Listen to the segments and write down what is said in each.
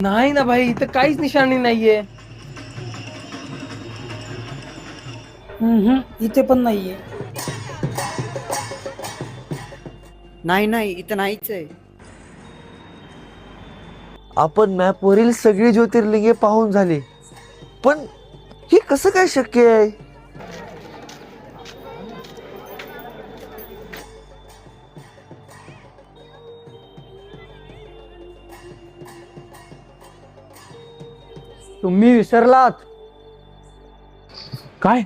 नाही ना भाई, इथं काहीच निशाणी नाहीये. इथे पण नाहीये. नाही नाही, इथं नाहीच आहे. आपण मॅपवरील सगळी ज्योतिर्लिंगे पाहून झाली, पण हे कसं काय शक्य आहे? तुम्ही विसरलात. काय?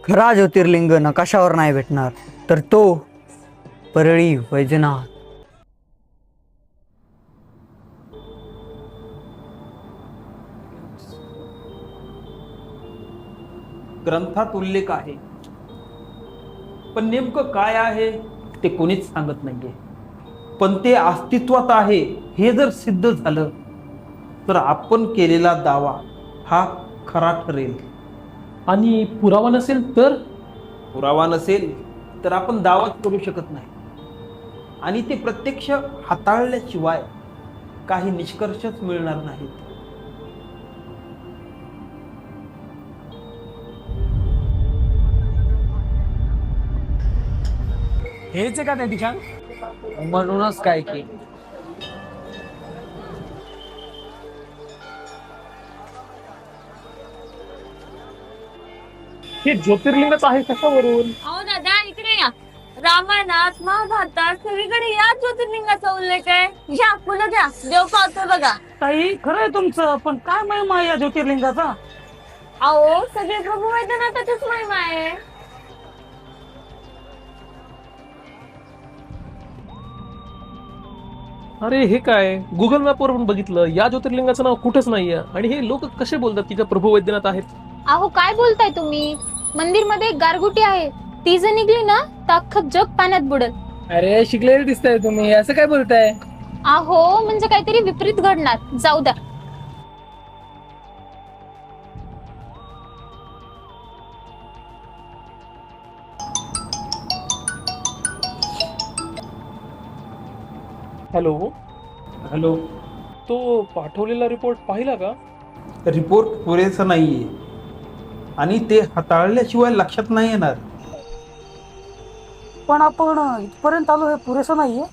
खरा ज्योतिर्लिंग नकाशावर नाही भेटणार, तर तो परळी वैजनाथ. ग्रंथात उल्लेख आहे, पण नेमकं काय आहे ते कोणीच सांगत नाहीये. पण ते अस्तित्वात आहे हे जर सिद्ध झालं तर आपण केलेला दावा हा खरा ठरेल. आणि पुरावा नसेल तर? पुरावा नसेल तर आपण दावाच करू शकत नाही, आणि ते प्रत्यक्ष हाताळल्याशिवाय काही निष्कर्षच मिळणार नाहीत. हेच आहे का त्या ठिकाण? म्हणूनच काय की हे ज्योतिर्लिंगच आहे कशावरून? अहो दादा इकडे या. रामायणात महाभारतात सगळीकडे या ज्योतिर्लिंगाचा उल्लेख आहे. घ्या फुलं घ्या, देव पावतो बघा. ताई खरंय तुमचं, पण काय महिमा आहे या ज्योतिर्लिंगाचा? अहो सगळे प्रभू वैद्यनाथाचीच महिमा आहे. अरे हे काय, गुगल मॅपवर पण बघितलं, या ज्योतिर्लिंगाचं नाव कुठेच नाहीये. आणि हे लोक कसे बोलतात की प्रभू वैद्यनाथ आहेत? अहो काय बोलताय तुम्ही? मंदिर मध्ये एक गारगुटी आहे, ती जर निघली ना तर अख्खं जग पाण्यात बुडल. अरे शिकलेले दिसताय तुम्ही, असं काय बोलताय? अहो म्हणजे काहीतरी विपरीत घडणार, जाऊ द्या. Hello, hello. तो पाठवलेला रिपोर्ट पाहिला का? रिपोर्ट पुरेसा नाहीये, आणि ते हाताळल्याशिवाय लक्षात नाही येणार. पण आपण इथपर्यंत आलो हे पुरेसं नाहीये.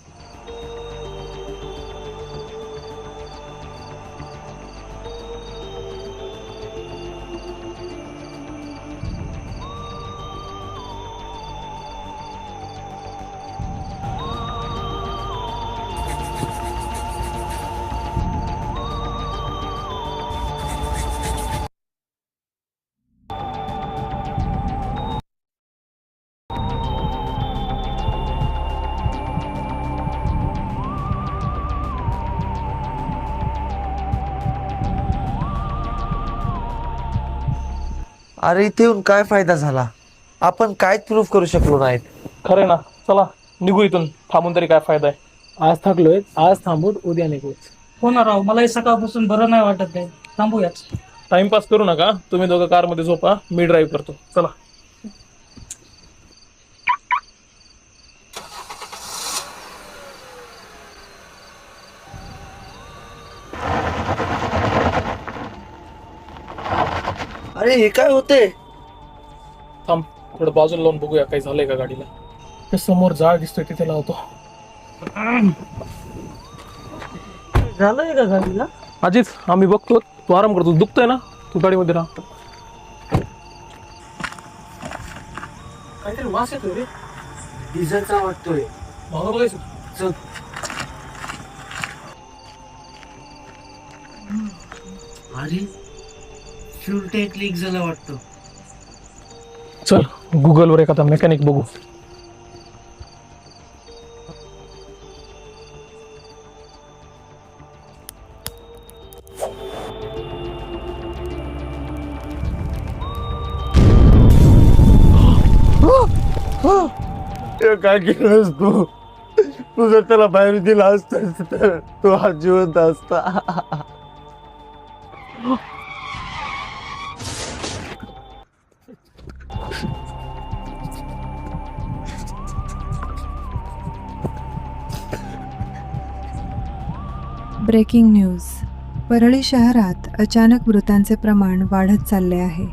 अरे इथे येऊन काय फायदा झाला? आपण काहीच प्रूफ करू शकलो नाहीत. खरंय ना, चला निघू इथून. थांबून तरी काय फायदा आहे? आज थकलोय, आज थांबून उद्या निघू. हो ना राव, मलाही सकाळपासून बरं नाही वाटत आहे. थांबूयाच. टाइमपास करू नका, तुम्ही दोघं कारमध्ये झोपा, मी ड्राईव्ह करतो. चला. अरे हे काय होते? थांब, थोडं बाजूला लावून बघूया काही झालंय का गाडीला. ते समोर जाळ दिसतोय, तिथे लावतो. झालंय का गाडीला? अजित, आम्ही बघतो, तू आराम करतो. दुखतोय ना, तू गाडीमध्ये राहा. काहीतरी वास येतोय रे. डिझेलचा वाटतोय. मला बघायचं. चल. अरे फ्यूल टँक लीक झाला वाटतं. चल, गुगलवर एखादा मेकॅनिक बघू. काय केलंस तू? तू जर त्याला बाहेर दिला असतास तर तो हा जिवंत असता. Breaking news. परळी शहरात अचानक मृतांचे प्रमाण वाढत चालले आहे.